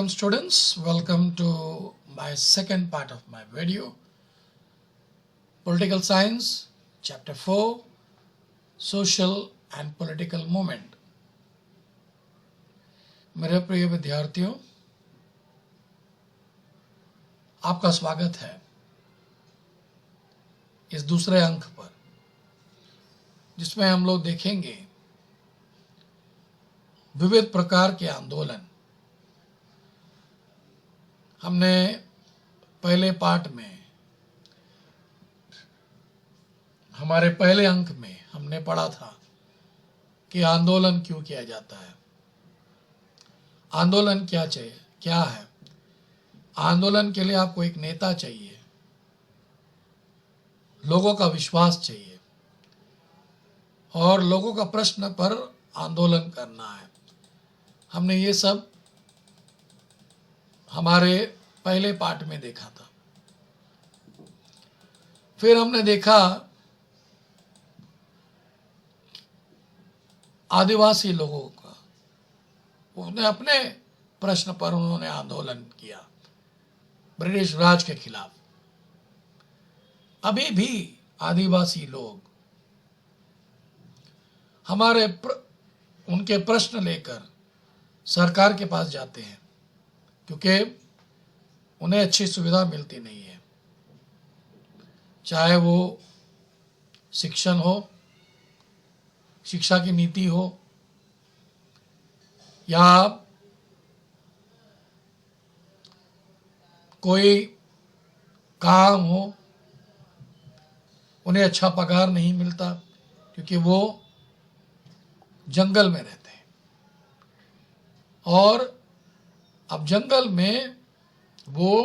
Welcome students, welcome to my second part of my video, Political Science, Chapter 4, Social and Political Movement. मेरे प्रिय विद्यार्थियों, आपका स्वागत है इस दूसरे अंक पर, जिसमें हम लोग देखेंगे विविध प्रकार के आंदोलन। हमने पहले पार्ट में, हमारे पहले अंक में हमने पढ़ा था कि आंदोलन क्यों किया जाता है, आंदोलन क्या है। आंदोलन के लिए आपको एक नेता चाहिए, लोगों का विश्वास चाहिए और लोगों का प्रश्न पर आंदोलन करना है। हमने ये सब हमारे पहले पार्ट में देखा था। फिर हमने देखा आदिवासी लोगों का, उन्हें अपने प्रश्न पर उन्होंने आंदोलन किया ब्रिटिश राज के खिलाफ। अभी भी आदिवासी लोग उनके प्रश्न लेकर सरकार के पास जाते हैं, क्योंकि उन्हें अच्छी सुविधा मिलती नहीं है, चाहे वो शिक्षण हो, शिक्षा की नीति हो, या कोई काम हो। उन्हें अच्छा पगार नहीं मिलता क्योंकि वो जंगल में रहते हैं और अब जंगल में वो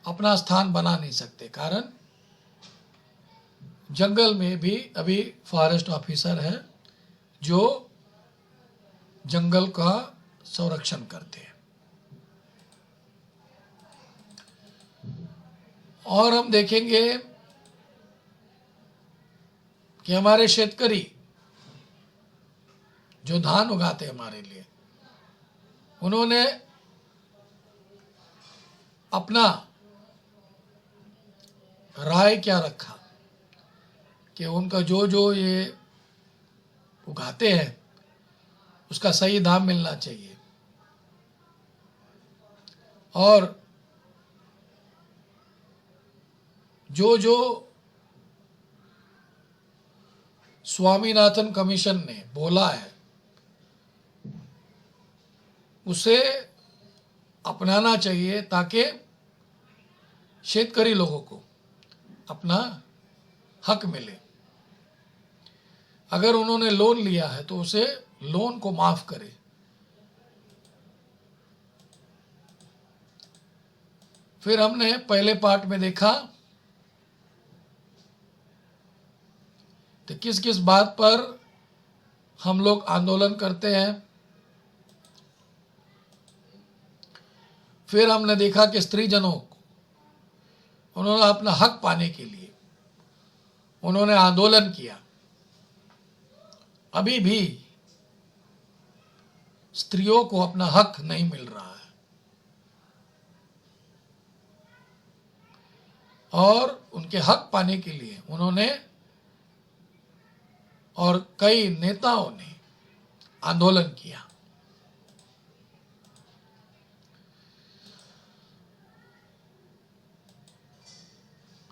अपना स्थान बना नहीं सकते, कारण जंगल में भी अभी फॉरेस्ट ऑफिसर है जो जंगल का संरक्षण करते हैं। और हम देखेंगे कि हमारे शेतकरी जो धान उगाते हैं हमारे लिए, उन्होंने अपना राय क्या रखा कि उनका जो ये उगाते हैं उसका सही दाम मिलना चाहिए। और जो स्वामीनाथन कमीशन ने बोला है उसे अपनाना चाहिए, ताकि शेतकरी लोगों को अपना हक मिले। अगर उन्होंने लोन लिया है तो उसे लोन को माफ करे। फिर हमने पहले पार्ट में देखा तो किस किस बात पर हम लोग आंदोलन करते हैं। फिर हमने देखा कि स्त्रीजनों को, उन्होंने अपना हक पाने के लिए उन्होंने आंदोलन किया। अभी भी स्त्रियों को अपना हक नहीं मिल रहा है और उनके हक पाने के लिए उन्होंने और कई नेताओं ने आंदोलन किया।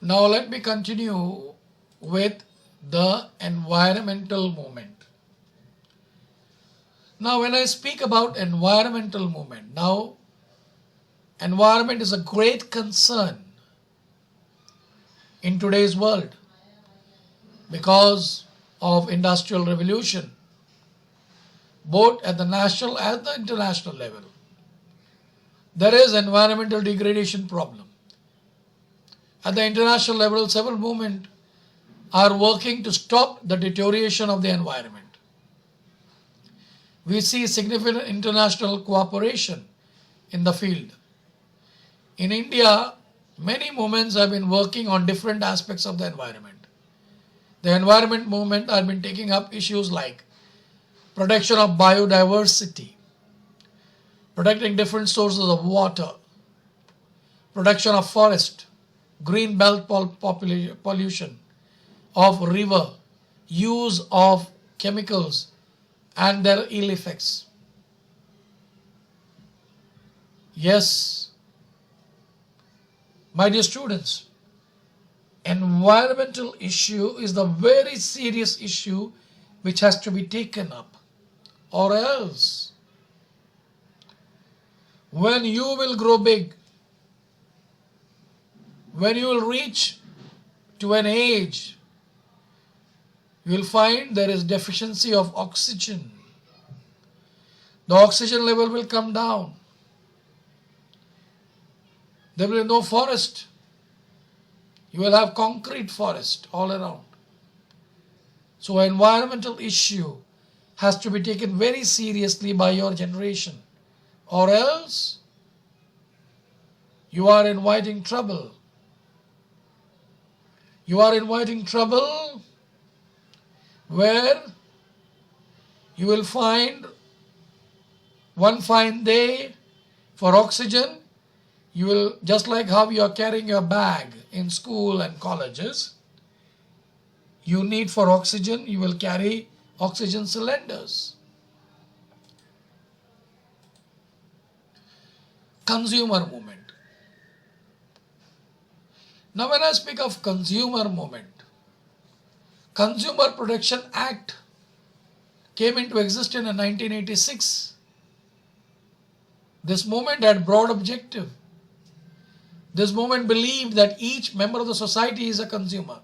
Now let me continue with the environmental movement. Now when I speak about environmental movement, now environment is a great concern in today's world because of industrial revolution, both at the national and the international level. There is environmental degradation problem. At the international level, several movements are working to stop the deterioration of the environment. We see significant international cooperation in the field. In India, many movements have been working on different aspects of the environment. The environment movement have been taking up issues like protection of biodiversity, protecting different sources of water, protection of forest, green belt pollution of river, use of chemicals and their ill effects. Yes, my dear students, environmental issue is the very serious issue which has to be taken up, or else when you will grow big, when you will reach to an age, you will find there is deficiency of oxygen. The oxygen level will come down. There will be no forest. You will have concrete forest all around. So environmental issue has to be taken very seriously by your generation, or else you are inviting trouble. You are inviting trouble where you will find one fine day for oxygen, you will, just like how you are carrying your bag in school and colleges, you need for oxygen, you will carry oxygen cylinders. Consumer movement. Now when I speak of consumer movement, Consumer Protection Act came into existence in 1986. This movement had broad objective. This movement believed that each member of the society is a consumer.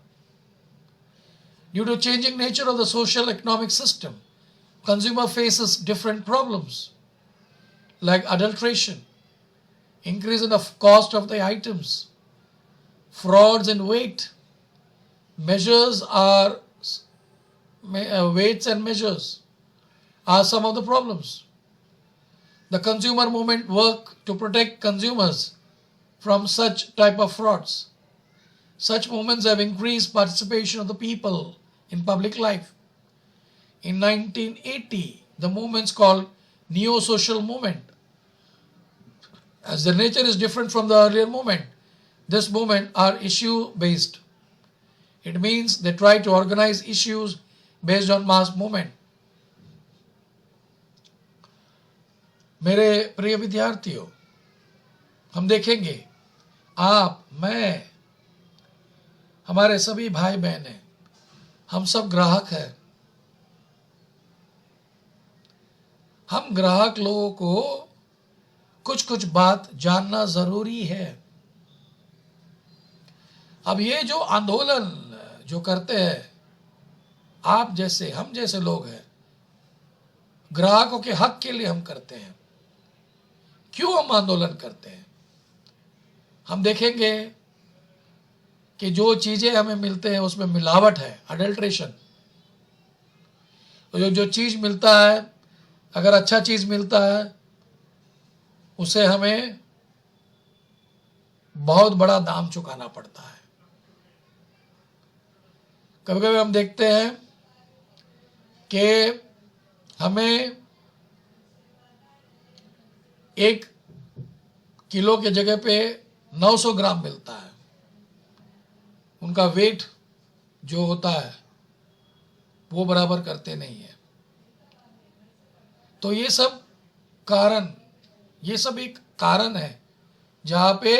Due to changing nature of the social economic system, consumer faces different problems like adulteration, increase in the cost of the items, frauds in weight, weights and measures are some of the problems. The consumer movement worked to protect consumers from such type of frauds. Such movements have increased participation of the people in public life. In 1980, the movements called Neo-Social Movement. As their nature is different from the earlier movement, this movement are issue-based. It means they try to organize issues based on mass movement. मेरे प्रिय विद्यार्थियों, हम देखेंगे आप, मैं, हमारे सभी भाई बहनें, हम सब ग्राहक हैं. हम ग्राहक लोगों को कुछ कुछ बात जानना जरूरी है. अब ये जो आंदोलन जो करते हैं आप जैसे, हम जैसे लोग हैं, ग्राहकों के हक के लिए हम करते हैं. क्यों हम आंदोलन करते हैं? हम देखेंगे कि जो चीजें हमें मिलते हैं उसमें मिलावट है, अडल्ट्रेशन. तो जो चीज मिलता है, अगर अच्छा चीज मिलता है, उसे हमें बहुत बड़ा दाम चुकाना पड़ता है. कभी कभी हम देखते हैं कि हमें 1 किलो के जगह पे 900 ग्राम मिलता है. उनका वेट जो होता है वो बराबर करते नहीं है. तो ये सब एक कारण है जहाँ पे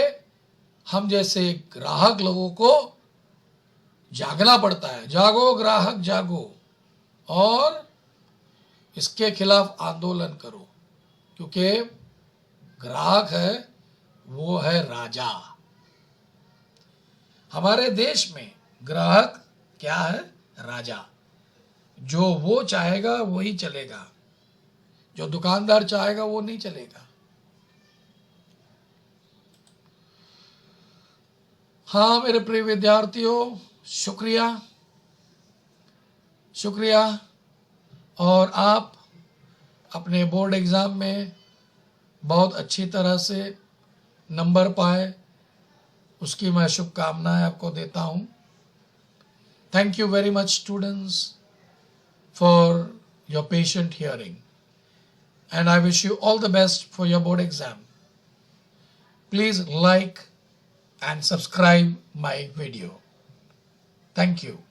हम जैसे ग्राहक लोगों को जागना पड़ता है. जागो ग्राहक जागो और इसके खिलाफ आंदोलन करो, क्योंकि ग्राहक है वो है राजा. हमारे देश में ग्राहक क्या है? राजा. जो वो चाहेगा वही चलेगा, जो दुकानदार चाहेगा वो नहीं चलेगा. हाँ मेरे प्रिय विद्यार्थियों, शुक्रिया. और आप अपने बोर्ड एग्ज़ाम में बहुत अच्छी तरह से नंबर पाए, उसकी मैं शुभकामनाएं आपको देता हूँ. Thank you very much students for your patient hearing. and I wish you all the best for your board exam. Please like and subscribe my video. Thank you.